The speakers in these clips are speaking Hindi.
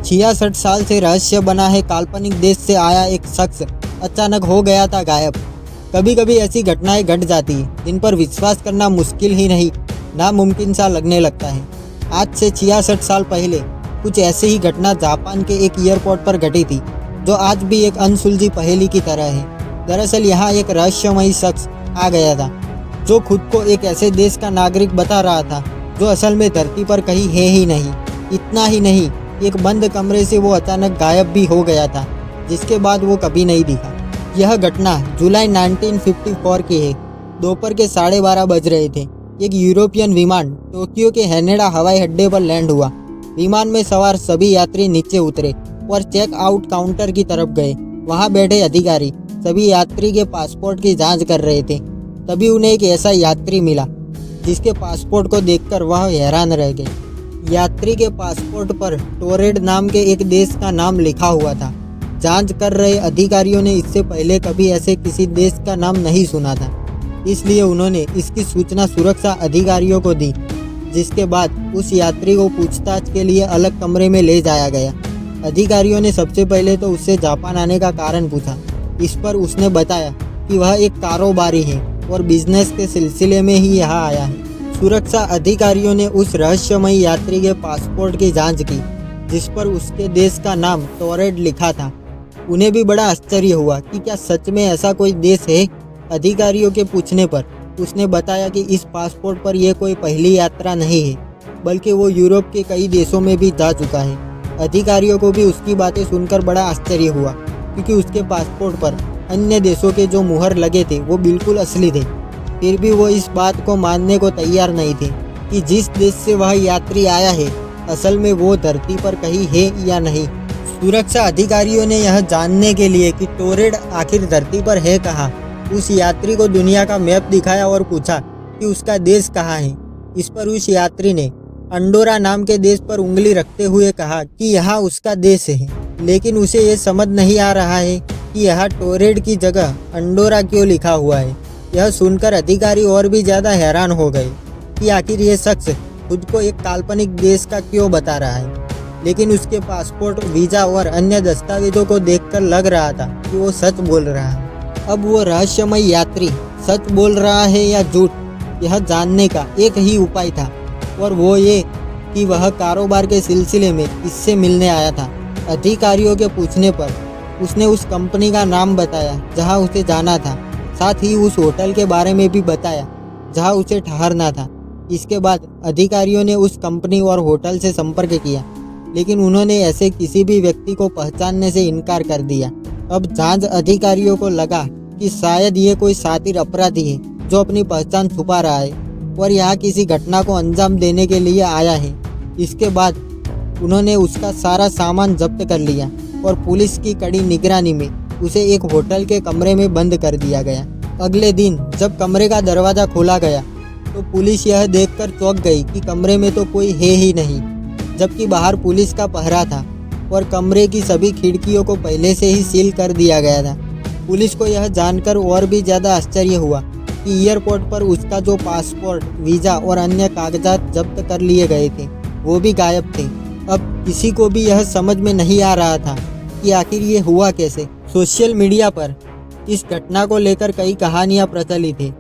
66 साल से रहस्य बना है काल्पनिक देश से आया एक शख्स अचानक हो गया था गायब। कभी कभी ऐसी घटनाएं घट जाती हैं जिन पर विश्वास करना मुश्किल ही नहीं नामुमकिन सा लगने लगता है। आज से 66 साल पहले कुछ ऐसी ही घटना जापान के एक एयरपोर्ट पर घटी थी जो आज भी एक अनसुलझी पहेली की तरह है। दरअसल यहाँ एक रहस्यमयी शख्स आ गया था जो खुद को एक ऐसे देश का नागरिक बता रहा था जो असल में धरती पर कहीं है ही नहीं। इतना ही नहीं, एक बंद कमरे से वो अचानक गायब भी हो गया था जिसके बाद वो कभी नहीं दिखा। यह घटना जुलाई 1954 की है। दोपहर के 12:30 बज रहे थे। एक यूरोपियन विमान टोक्यो के हैनेडा हवाई अड्डे पर लैंड हुआ। विमान में सवार सभी यात्री नीचे उतरे और चेक आउट काउंटर की तरफ गए। वहां बैठे अधिकारी सभी यात्री के पासपोर्ट की जांच कर रहे थे। तभी उन्हें एक ऐसा यात्री मिला जिसके पासपोर्ट को देखकर वह हैरान रह गए। यात्री के पासपोर्ट पर टोरेड नाम के एक देश का नाम लिखा हुआ था। जांच कर रहे अधिकारियों ने इससे पहले कभी ऐसे किसी देश का नाम नहीं सुना था, इसलिए उन्होंने इसकी सूचना सुरक्षा अधिकारियों को दी, जिसके बाद उस यात्री को पूछताछ के लिए अलग कमरे में ले जाया गया। अधिकारियों ने सबसे पहले तो उससे जापान आने का कारण पूछा। इस पर उसने बताया कि वह एक कारोबारी है और बिजनेस के सिलसिले में ही यहाँ आया है। सुरक्षा अधिकारियों ने उस रहस्यमयी यात्री के पासपोर्ट की जांच की जिस पर उसके देश का नाम टोरेड लिखा था। उन्हें भी बड़ा आश्चर्य हुआ कि क्या सच में ऐसा कोई देश है। अधिकारियों के पूछने पर उसने बताया कि इस पासपोर्ट पर यह कोई पहली यात्रा नहीं है, बल्कि वो यूरोप के कई देशों में भी जा चुका है। अधिकारियों को भी उसकी बातें सुनकर बड़ा आश्चर्य हुआ क्योंकि उसके पासपोर्ट पर अन्य देशों के जो मुहर लगे थे वो बिल्कुल असली थे। फिर भी वो इस बात को मानने को तैयार नहीं थे कि जिस देश से वह यात्री आया है असल में वो धरती पर कहीं है या नहीं। सुरक्षा अधिकारियों ने यह जानने के लिए कि टोरेड आखिर धरती पर है कहाँ, उस यात्री को दुनिया का मैप दिखाया और पूछा कि उसका देश कहाँ है। इस पर उस यात्री ने अंडोरा नाम के देश पर उंगली रखते हुए कहा कि यहाँ उसका देश है, लेकिन उसे ये समझ नहीं आ रहा है कि यहाँ टोरेड की जगह अंडोरा क्यों लिखा हुआ है। यह सुनकर अधिकारी और भी ज़्यादा हैरान हो गए कि आखिर ये शख्स खुद को एक काल्पनिक देश का क्यों बता रहा है। लेकिन उसके पासपोर्ट, वीज़ा और अन्य दस्तावेजों को देखकर लग रहा था कि वो सच बोल रहा है। अब वो रहस्यमय यात्री सच बोल रहा है या झूठ, यह जानने का एक ही उपाय था और वो ये कि वह कारोबार के सिलसिले में इससे मिलने आया था। अधिकारियों के पूछने पर उसने उस कंपनी का नाम बताया जहाँ उसे जाना था, साथ ही उस होटल के बारे में भी बताया जहां उसे ठहरना था। इसके बाद अधिकारियों ने उस कंपनी और होटल से संपर्क किया, लेकिन उन्होंने ऐसे किसी भी व्यक्ति को पहचानने से इनकार कर दिया। अब जांच अधिकारियों को लगा कि शायद ये कोई शातिर अपराधी है जो अपनी पहचान छुपा रहा है और यहाँ किसी घटना को अंजाम देने के लिए आया है। इसके बाद उन्होंने उसका सारा सामान जब्त कर लिया और पुलिस की कड़ी निगरानी में उसे एक होटल के कमरे में बंद कर दिया गया। अगले दिन जब कमरे का दरवाज़ा खोला गया तो पुलिस यह देखकर चौंक गई कि कमरे में तो कोई है ही नहीं, जबकि बाहर पुलिस का पहरा था और कमरे की सभी खिड़कियों को पहले से ही सील कर दिया गया था। पुलिस को यह जानकर और भी ज़्यादा आश्चर्य हुआ कि एयरपोर्ट पर उसका जो पासपोर्ट, वीज़ा और अन्य कागजात जब्त कर लिए गए थे वो भी गायब थे। अब किसी को भी यह समझ में नहीं आ रहा था कि आखिर ये हुआ कैसे। सोशल मीडिया पर इस घटना को लेकर कई कहानियां प्रचलित है।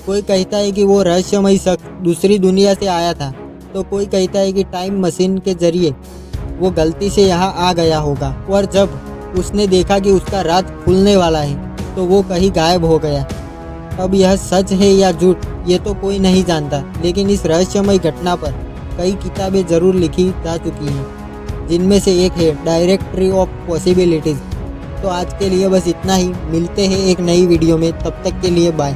कोई कहता है कि वो रहस्यमयी शख्स दूसरी दुनिया से आया था, तो कोई कहता है कि टाइम मशीन के जरिए वो गलती से यहाँ आ गया होगा और जब उसने देखा कि उसका राज खुलने वाला है तो वो कहीं गायब हो गया। अब यह सच है या झूठ ये तो कोई नहीं जानता, लेकिन इस रहस्यमयी घटना पर कई किताबें ज़रूर लिखी जा चुकी हैं, जिनमें से एक है डायरेक्टरी ऑफ पॉसिबिलिटीज़। तो आज के लिए बस इतना ही। मिलते हैं एक नई वीडियो में, तब तक के लिए बाय।